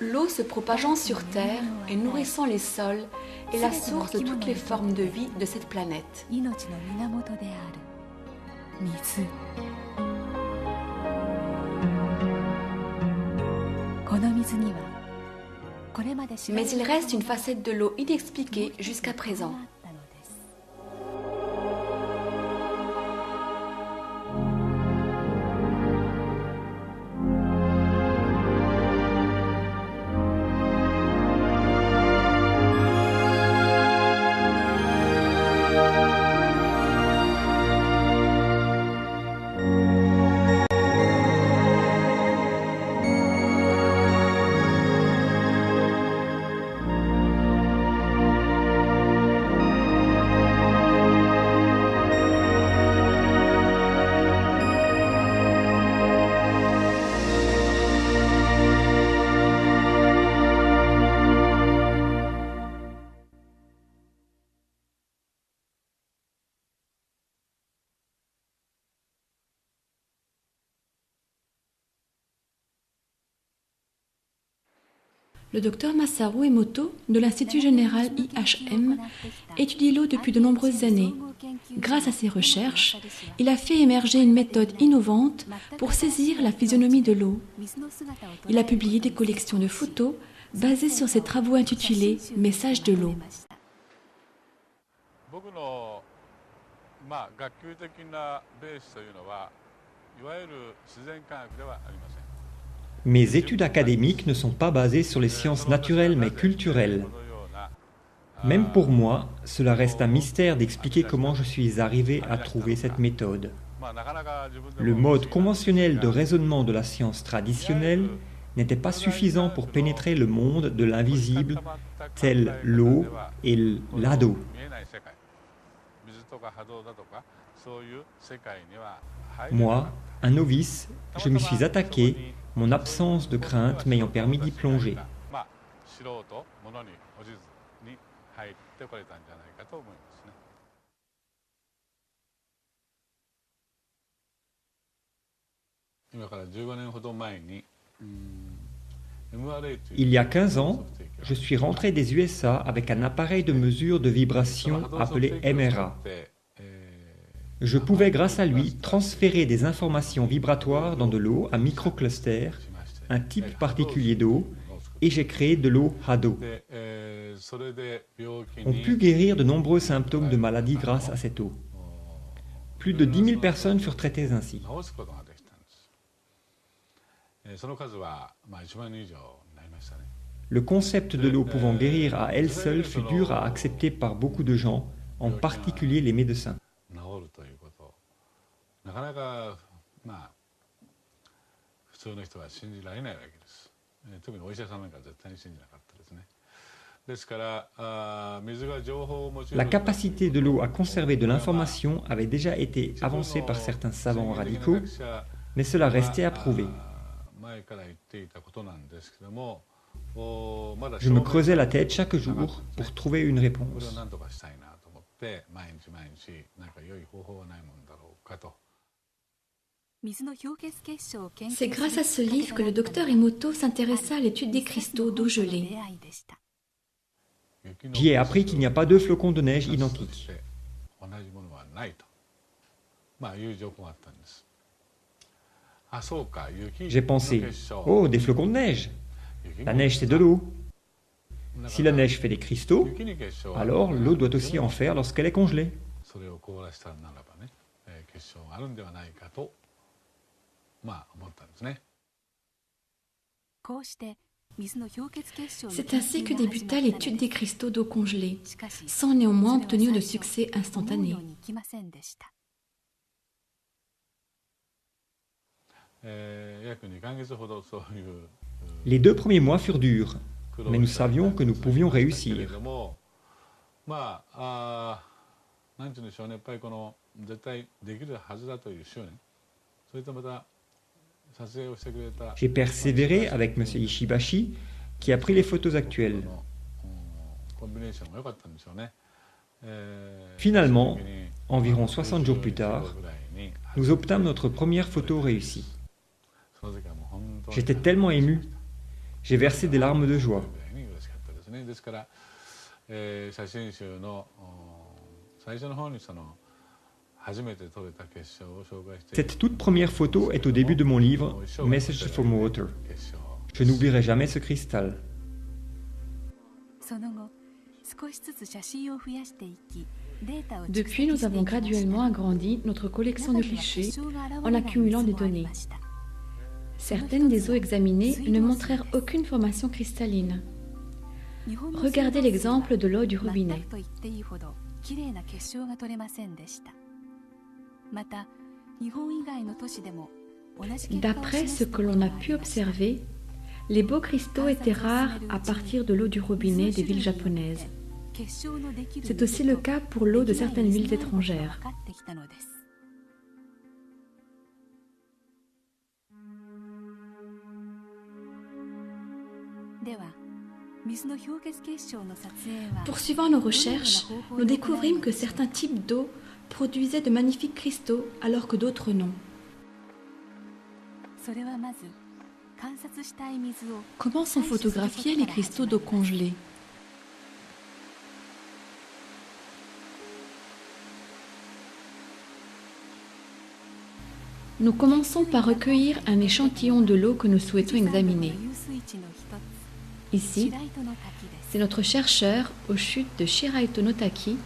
L'eau se propageant sur Terre et nourrissant les sols est la source de toutes les formes de vie de cette planète. Mais il reste une facette de l'eau inexpliquée jusqu'à présent. Le docteur Masaru Emoto de l'Institut général IHM étudie l'eau depuis de nombreuses années. Grâce à ses recherches, il a fait émerger une méthode innovante pour saisir la physionomie de l'eau. Il a publié des collections de photos basées sur ses travaux intitulés « Messages de l'eau ». Mes études académiques ne sont pas basées sur les sciences naturelles mais culturelles. Même pour moi, cela reste un mystère d'expliquer comment je suis arrivé à trouver cette méthode. Le mode conventionnel de raisonnement de la science traditionnelle n'était pas suffisant pour pénétrer le monde de l'invisible, tel l'eau et l'ado. Moi, un novice, je m'y suis attaqué, mon absence de crainte m'ayant permis d'y plonger. Il y a 15 ans, je suis rentré des USA avec un appareil de mesure de vibration appelé MRA. Je pouvais, grâce à lui, transférer des informations vibratoires dans de l'eau à microcluster, un type particulier d'eau, et j'ai créé de l'eau Hado. On put guérir de nombreux symptômes de maladie grâce à cette eau. Plus de 10 000 personnes furent traitées ainsi. Le concept de l'eau pouvant guérir à elle seule fut dur à accepter par beaucoup de gens, en particulier les médecins. La capacité de l'eau à conserver de l'information avait déjà été avancée par certains savants radicaux, mais cela restait à prouver. Je me creusais la tête chaque jour pour trouver une réponse. C'est grâce à ce livre que le docteur Emoto s'intéressa à l'étude des cristaux d'eau gelée. J'y ai appris qu'il n'y a pas deux flocons de neige identiques. J'ai pensé, oh, des flocons de neige. La neige, c'est de l'eau. Si la neige fait des cristaux, alors l'eau doit aussi en faire lorsqu'elle est congelée. C'est ainsi que débuta l'étude des cristaux d'eau congelée, sans néanmoins obtenir de succès instantané. Les 2 premiers mois furent durs, mais nous savions que nous pouvions réussir. J'ai persévéré avec M. Ishibashi, qui a pris les photos actuelles. Finalement, environ 60 jours plus tard, nous obtînmes notre première photo réussie. J'étais tellement ému. J'ai versé des larmes de joie. Cette toute première photo est au début de mon livre « Message from Water ». Je n'oublierai jamais ce cristal. Depuis, nous avons graduellement agrandi notre collection de clichés en accumulant des données. Certaines des eaux examinées ne montrèrent aucune formation cristalline. Regardez l'exemple de l'eau du robinet. D'après ce que l'on a pu observer, les beaux cristaux étaient rares à partir de l'eau du robinet des villes japonaises. C'est aussi le cas pour l'eau de certaines villes étrangères. Poursuivant nos recherches, nous découvrîmes que certains types d'eau produisaient de magnifiques cristaux alors que d'autres non. Comment sont photographiés les cristaux d'eau congelée? Nous commençons par recueillir un échantillon de l'eau que nous souhaitons examiner. Ici, c'est notre chercheur aux chutes de Shiraito no Taki,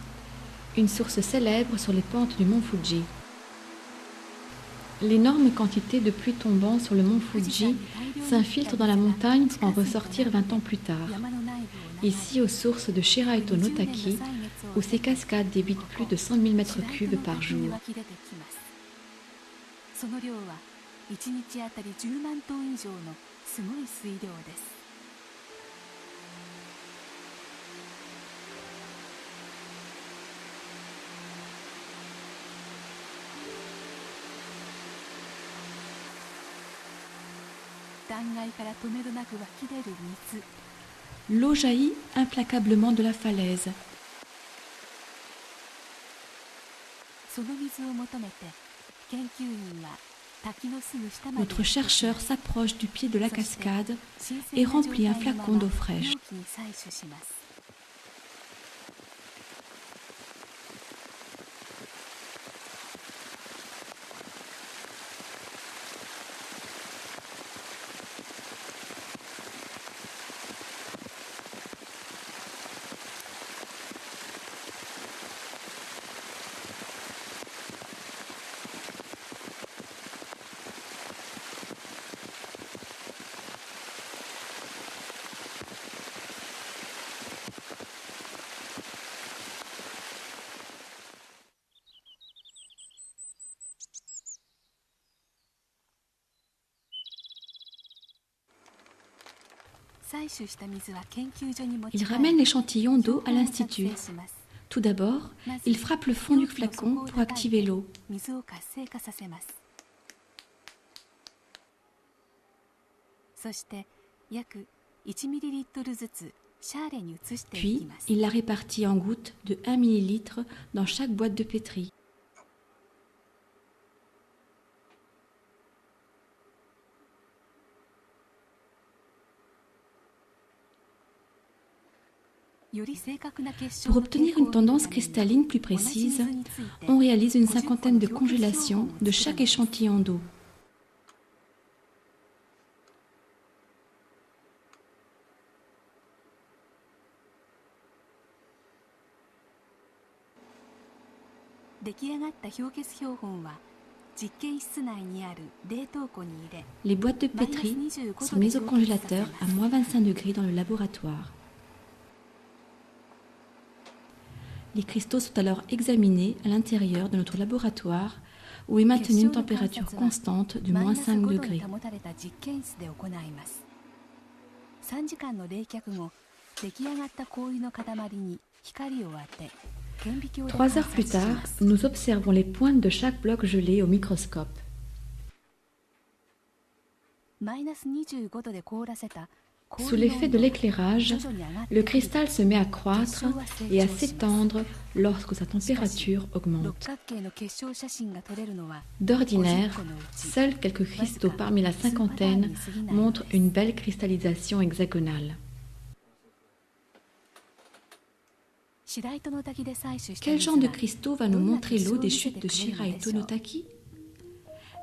une source célèbre sur les pentes du mont Fuji. L'énorme quantité de pluie tombant sur le mont Fuji s'infiltre dans la montagne pour en ressortir 20 ans plus tard. Ici, aux sources de Shiraito no Taki, où ces cascades débitent plus de 100 000 mètres cubes par jour. L'eau jaillit implacablement de la falaise. Notre chercheur s'approche du pied de la cascade et remplit un flacon d'eau fraîche. Il ramène l'échantillon d'eau à l'institut. Tout d'abord, il frappe le fond du flacon pour activer l'eau. Puis, il la répartit en gouttes de 1 ml dans chaque boîte de pétri. Pour obtenir une tendance cristalline plus précise, on réalise une cinquantaine de congélations de chaque échantillon d'eau. Les boîtes de pétri sont mises au congélateur à moins 25 degrés dans le laboratoire. Les cristaux sont alors examinés à l'intérieur de notre laboratoire où est maintenue une température constante de moins 5 degrés. 3 heures plus tard, nous observons les pointes de chaque bloc gelé au microscope. Sous l'effet de l'éclairage, le cristal se met à croître et à s'étendre lorsque sa température augmente. D'ordinaire, seuls quelques cristaux parmi la cinquantaine montrent une belle cristallisation hexagonale. Quel genre de cristaux va nous montrer l'eau des chutes de Shiraito no Taki?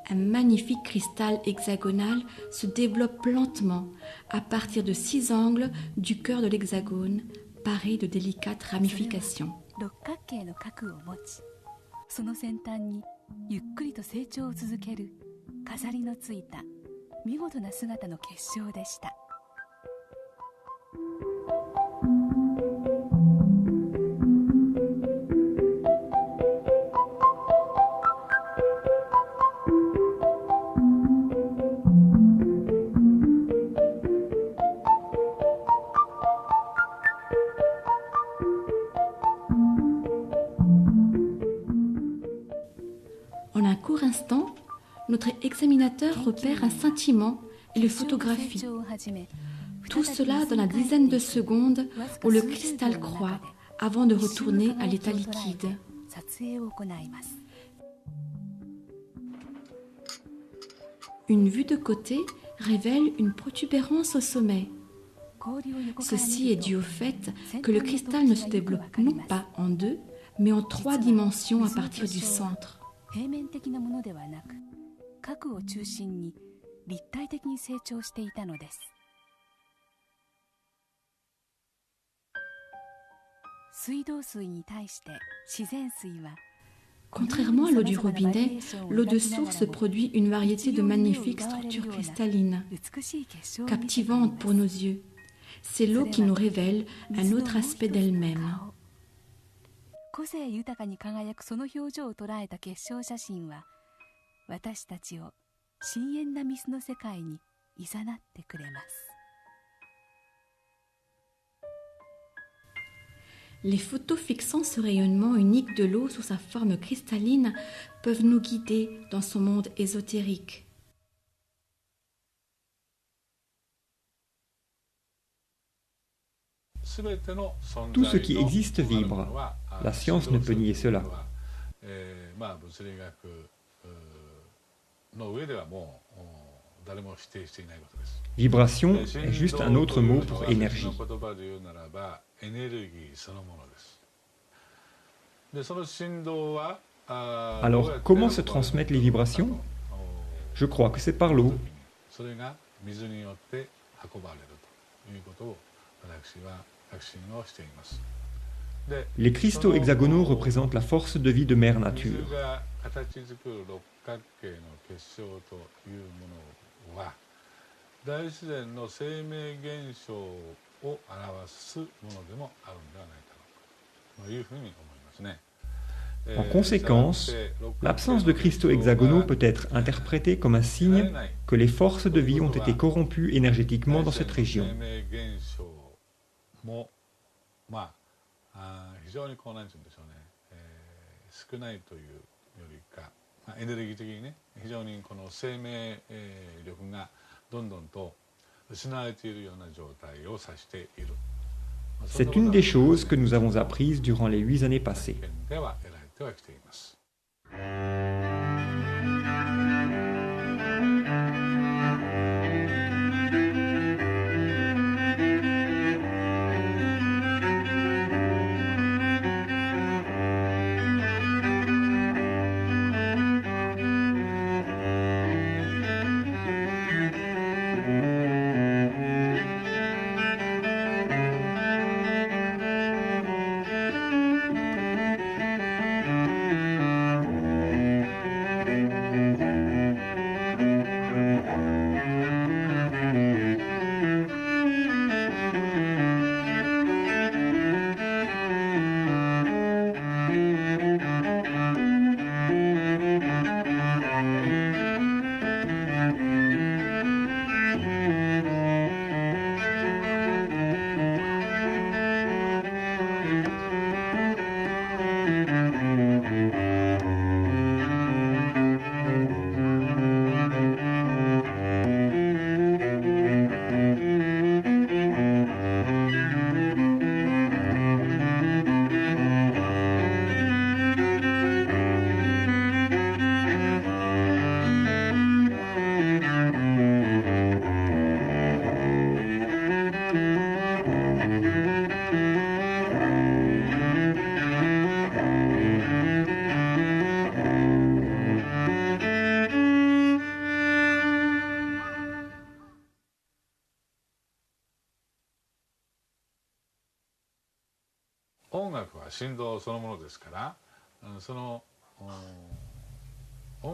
Un magnifique cristal hexagonal se développe lentement à partir de 6 angles du cœur de l'hexagone, paré de délicates ramifications. En un court instant, notre examinateur repère un scintillement et le photographie. Tout cela dans la dizaine de secondes où le cristal croît avant de retourner à l'état liquide. Une vue de côté révèle une protubérance au sommet. Ceci est dû au fait que le cristal ne se développe non pas en 2, mais en 3 dimensions à partir du centre. Contrairement à l'eau du robinet, l'eau de source produit une variété de magnifiques structures cristallines, captivantes pour nos yeux. C'est l'eau qui nous révèle un autre aspect d'elle-même. Les photos fixant ce rayonnement unique de l'eau sous sa forme cristalline peuvent nous guider dans son monde ésotérique. Tout ce qui existe vibre. La science ne peut nier cela. Vibration est juste un autre mot pour énergie. Alors, comment se transmettent les vibrations? Je crois que c'est par l'eau. Les cristaux hexagonaux représentent la force de vie de Mère Nature. En conséquence, l'absence de cristaux hexagonaux peut être interprétée comme un signe que les forces de vie ont été corrompues énergétiquement dans cette région. C'est une des choses que nous avons apprises durant les 8 années passées.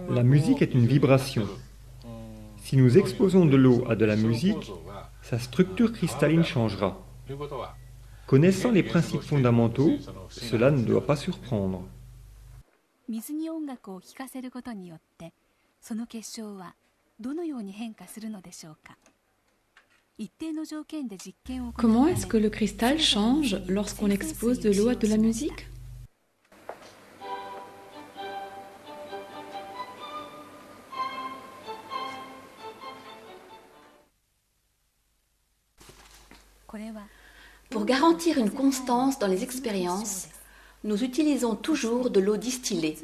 La musique est une vibration. Si nous exposons de l'eau à de la musique, sa structure cristalline changera. Connaissant les principes fondamentaux, cela ne doit pas surprendre. Comment est-ce que le cristal change lorsqu'on expose de l'eau à de la musique? Pour garantir une constance dans les expériences, nous utilisons toujours de l'eau distillée.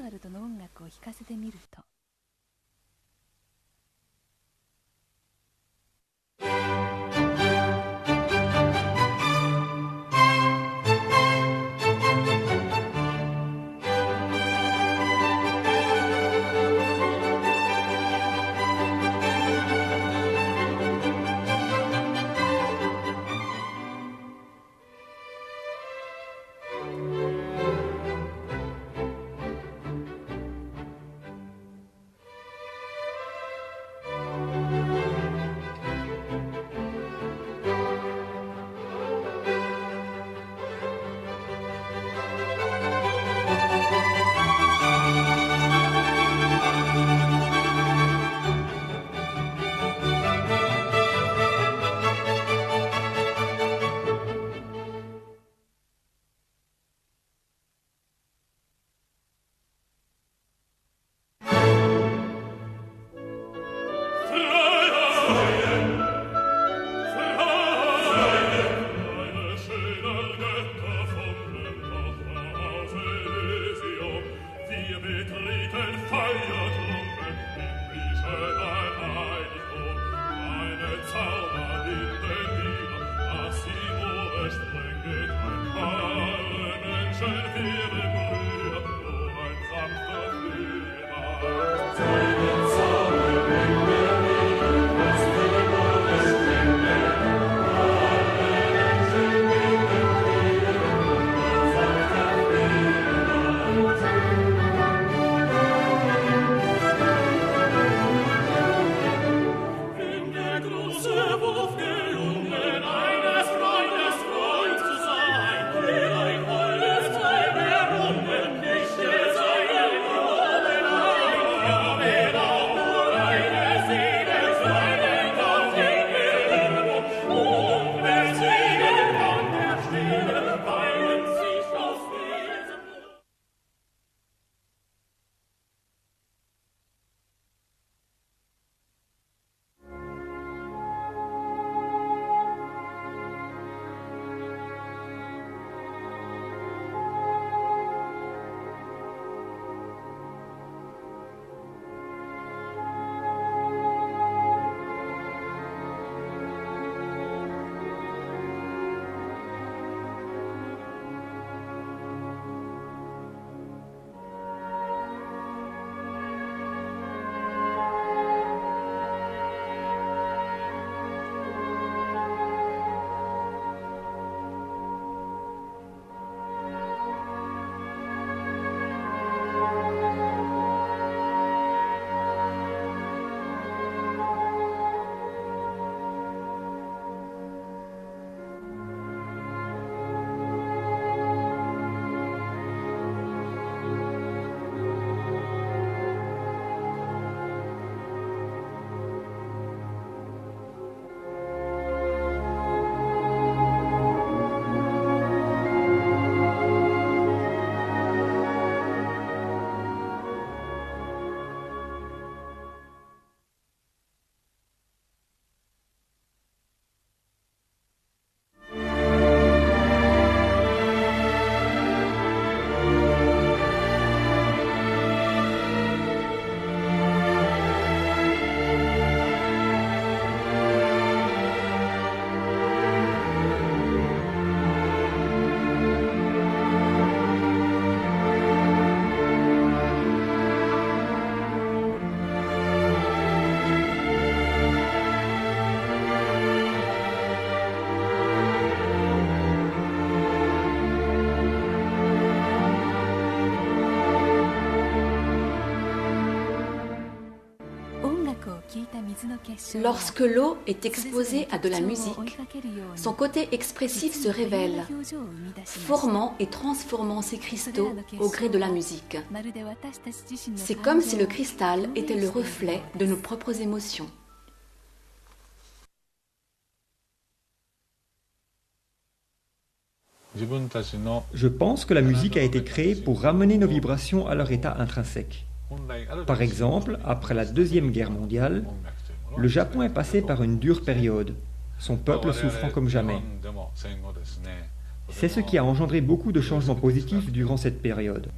Lorsque l'eau est exposée à de la musique, son côté expressif se révèle, formant et transformant ces cristaux au gré de la musique. C'est comme si le cristal était le reflet de nos propres émotions. Je pense que la musique a été créée pour ramener nos vibrations à leur état intrinsèque. Par exemple, après la Deuxième Guerre mondiale, le Japon est passé par une dure période, son peuple souffrant comme jamais. C'est ce qui a engendré beaucoup de changements positifs durant cette période.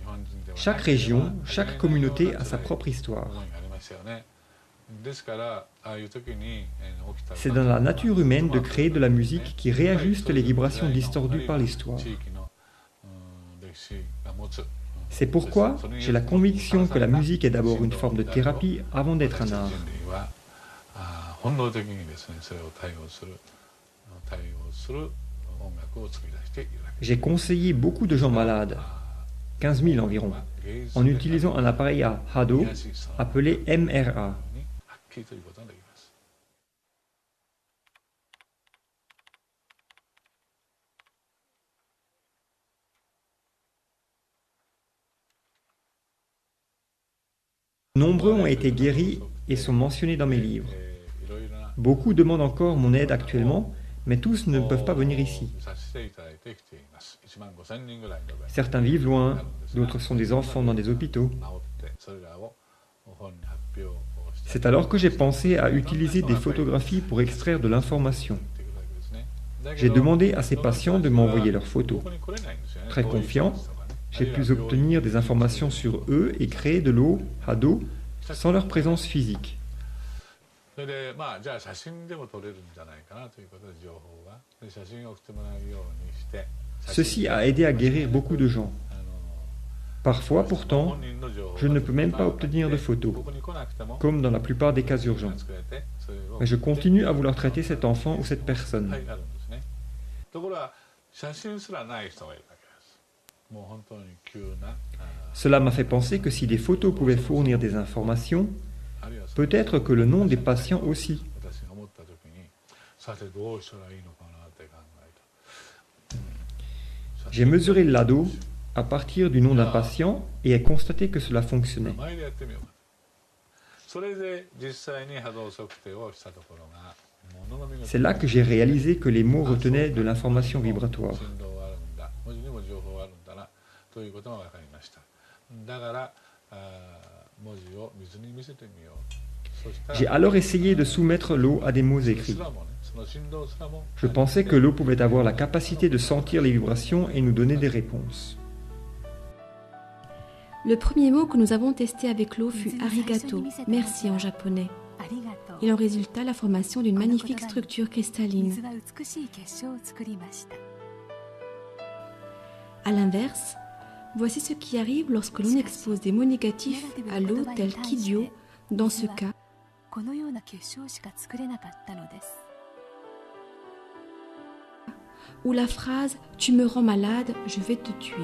Chaque région, chaque communauté a sa propre histoire. C'est dans la nature humaine de créer de la musique qui réajuste les vibrations distordues par l'histoire. C'est pourquoi j'ai la conviction que la musique est d'abord une forme de thérapie avant d'être un art. J'ai conseillé beaucoup de gens malades, 15 000 environ, en utilisant un appareil à Hado appelé MRA. Nombreux ont été guéris et sont mentionnés dans mes livres. Beaucoup demandent encore mon aide actuellement, mais tous ne peuvent pas venir ici. Certains vivent loin, d'autres sont des enfants dans des hôpitaux. C'est alors que j'ai pensé à utiliser des photographies pour extraire de l'information. J'ai demandé à ces patients de m'envoyer leurs photos. Très confiant, j'ai pu obtenir des informations sur eux et créer de l'eau, Hado, sans leur présence physique. Ceci a aidé à guérir beaucoup de gens. Parfois, pourtant, je ne peux même pas obtenir de photos, comme dans la plupart des cas urgents. Mais je continue à vouloir traiter cet enfant ou cette personne. Cela m'a fait penser que si des photos pouvaient fournir des informations, peut-être que le nom des patients aussi. J'ai mesuré l'ADO à partir du nom d'un patient et ai constaté que cela fonctionnait. C'est là que j'ai réalisé que les mots retenaient de l'information vibratoire. J'ai alors essayé de soumettre l'eau à des mots écrits. Je pensais que l'eau pouvait avoir la capacité de sentir les vibrations et nous donner des réponses. Le premier mot que nous avons testé avec l'eau fut arigato, merci en japonais. Il en résulta la formation d'une magnifique structure cristalline. A l'inverse, voici ce qui arrive lorsque l'on expose des mots négatifs à l'eau tels qu'idiot, dans ce cas, ou la phrase « Tu me rends malade, je vais te tuer ».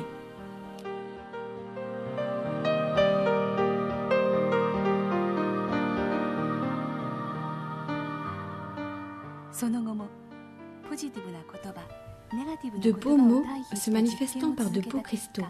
De beaux mots se manifestant par de beaux cristaux.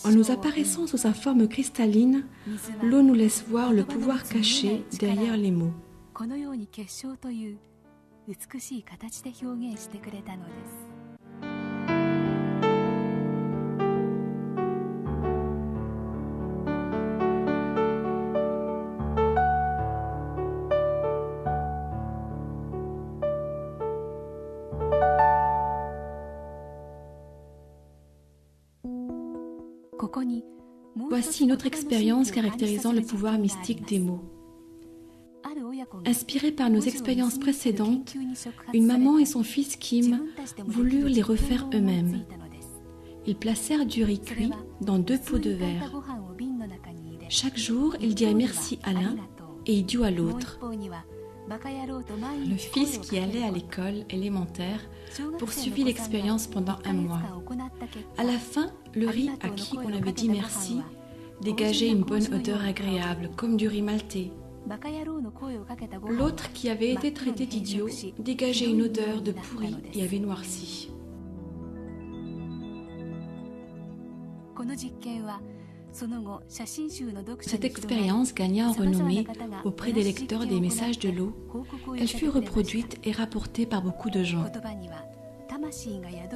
En nous apparaissant sous sa forme cristalline, l'eau nous laisse voir le pouvoir caché derrière les mots. Voici une autre expérience caractérisant le pouvoir mystique des mots. Inspirés par nos expériences précédentes, une maman et son fils Kim voulurent les refaire eux-mêmes. Ils placèrent du riz cuit dans 2 pots de verre. Chaque jour, ils dirent merci à l'un et idiots à l'autre. Le fils qui allait à l'école élémentaire poursuivit l'expérience pendant 1 mois. À la fin, le riz à qui on avait dit merci dégageait une bonne odeur agréable, comme du riz maltais. L'autre, qui avait été traité d'idiot, dégageait une odeur de pourri et avait noirci. Cette expérience gagna en renommée auprès des lecteurs des messages de l'eau. Elle fut reproduite et rapportée par beaucoup de gens.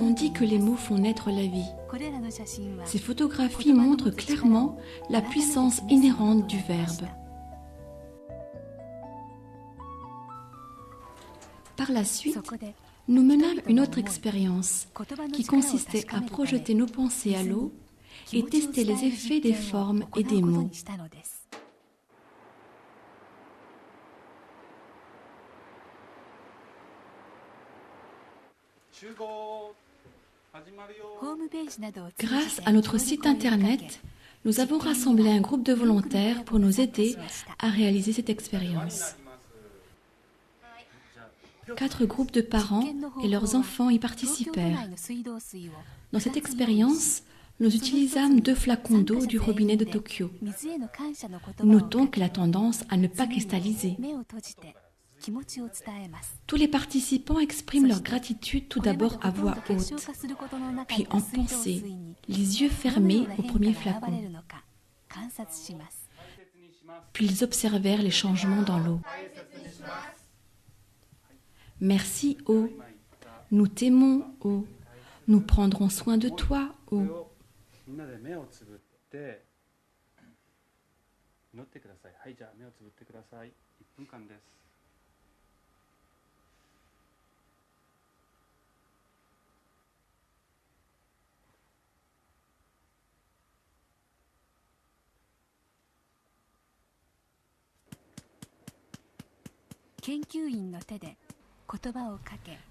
On dit que les mots font naître la vie. Ces photographies montrent clairement la puissance inhérente du verbe. Par la suite, nous menâmes une autre expérience qui consistait à projeter nos pensées à l'eau et tester les effets des formes et des mots. Grâce à notre site internet, nous avons rassemblé un groupe de volontaires pour nous aider à réaliser cette expérience. 4 groupes de parents et leurs enfants y participèrent. Dans cette expérience, nous utilisâmes 2 flacons d'eau du robinet de Tokyo. Notons qu'elle a tendance à ne pas cristalliser. Tous les participants expriment leur gratitude tout d'abord à voix haute, puis en pensée, les yeux fermés au premier flacon. Puis ils observèrent les changements dans l'eau. Merci eau, nous t'aimons eau, nous prendrons soin de toi eau.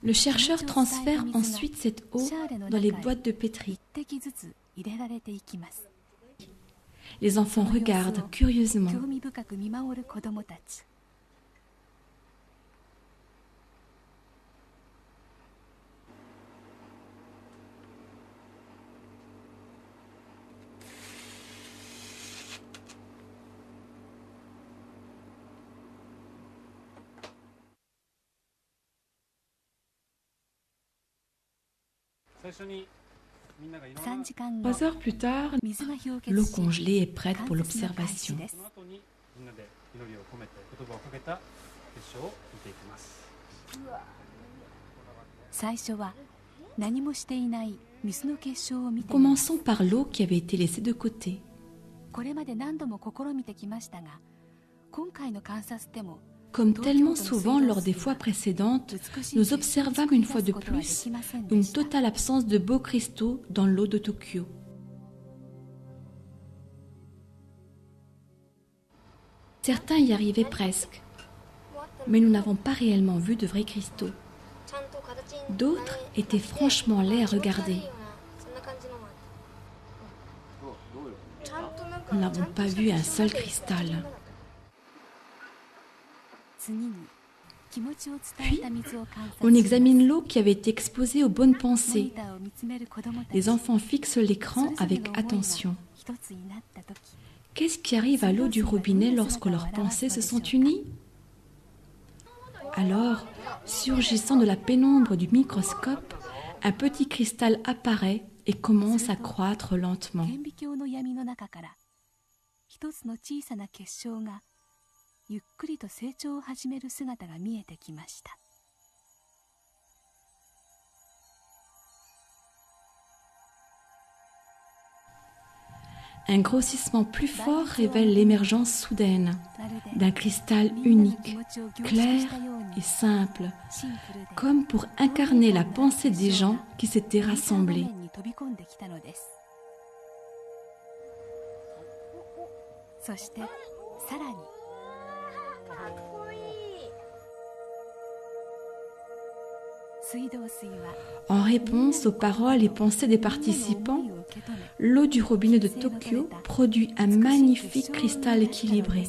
Le chercheur transfère ensuite cette eau dans les boîtes de pétri. Les enfants regardent curieusement. Trois heures plus tard, l'eau congelée est prête pour l'observation. Commençons par l'eau qui avait été laissée de côté. Comme tellement souvent lors des fois précédentes, nous observâmes une fois de plus une totale absence de beaux cristaux dans l'eau de Tokyo. Certains y arrivaient presque, mais nous n'avons pas réellement vu de vrais cristaux. D'autres étaient franchement laids à regarder. Nous n'avons pas vu un seul cristal. Puis, on examine l'eau qui avait été exposée aux bonnes pensées. Les enfants fixent l'écran avec attention. Qu'est-ce qui arrive à l'eau du robinet lorsque leurs pensées se sont unies? Alors, surgissant de la pénombre du microscope, un petit cristal apparaît et commence à croître lentement. Un grossissement plus fort révèle l'émergence soudaine d'un cristal unique, clair et simple, comme pour incarner la pensée des gens qui s'étaient rassemblés. En réponse aux paroles et pensées des participants, l'eau du robinet de Tokyo produit un magnifique cristal équilibré.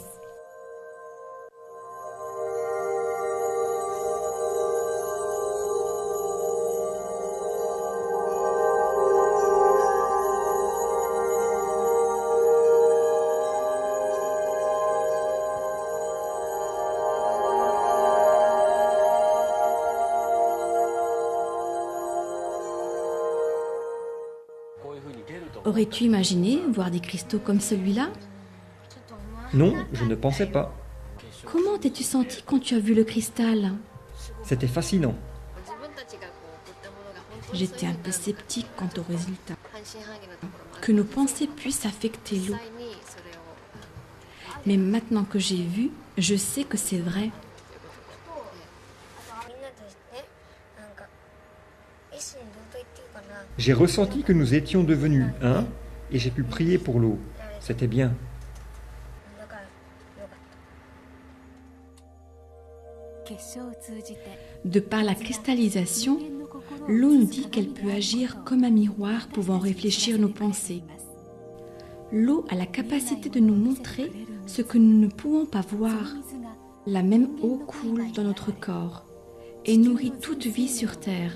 Aurais-tu imaginé voir des cristaux comme celui-là? Non, je ne pensais pas. Comment t'es-tu senti quand tu as vu le cristal? C'était fascinant. J'étais un peu sceptique quant au résultat. Que nos pensées puissent affecter l'eau. Mais maintenant que j'ai vu, je sais que c'est vrai. J'ai ressenti que nous étions devenus un et j'ai pu prier pour l'eau. C'était bien. De par la cristallisation, l'eau nous dit qu'elle peut agir comme un miroir pouvant réfléchir nos pensées. L'eau a la capacité de nous montrer ce que nous ne pouvons pas voir. La même eau coule dans notre corps et nourrit toute vie sur Terre.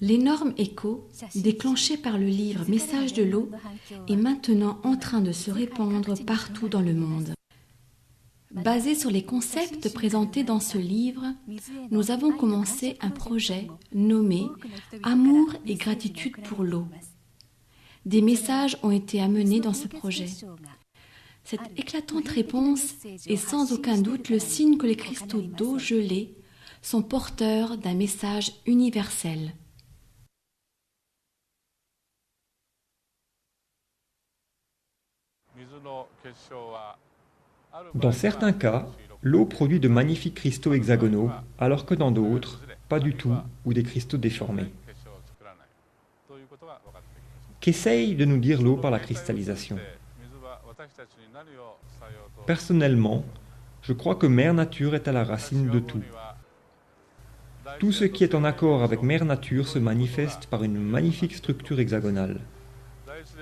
L'énorme écho, déclenché par le livre Message de l'eau, est maintenant en train de se répandre partout dans le monde. Basé sur les concepts présentés dans ce livre, nous avons commencé un projet nommé « Amour et gratitude pour l'eau ». Des messages ont été amenés dans ce projet. Cette éclatante réponse est sans aucun doute le signe que les cristaux d'eau gelée sont porteurs d'un message universel. Dans certains cas, l'eau produit de magnifiques cristaux hexagonaux, alors que dans d'autres, pas du tout, ou des cristaux déformés. Qu'essaye de nous dire l'eau par la cristallisation? Personnellement, je crois que Mère Nature est à la racine de tout. Tout ce qui est en accord avec Mère Nature se manifeste par une magnifique structure hexagonale.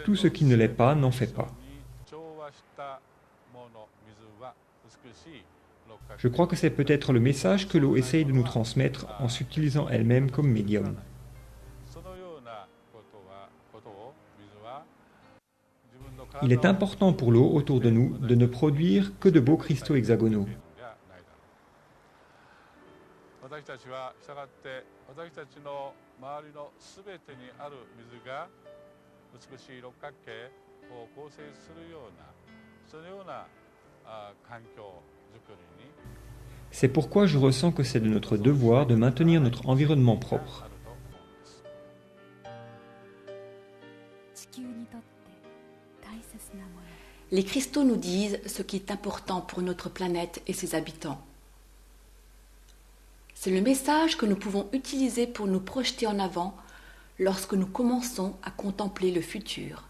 Tout ce qui ne l'est pas n'en fait pas. Je crois que c'est peut-être le message que l'eau essaye de nous transmettre en s'utilisant elle-même comme médium. Il est important pour l'eau autour de nous de ne produire que de beaux cristaux hexagonaux. C'est pourquoi je ressens que c'est de notre devoir de maintenir notre environnement propre. Les cristaux nous disent ce qui est important pour notre planète et ses habitants. C'est le message que nous pouvons utiliser pour nous projeter en avant lorsque nous commençons à contempler le futur.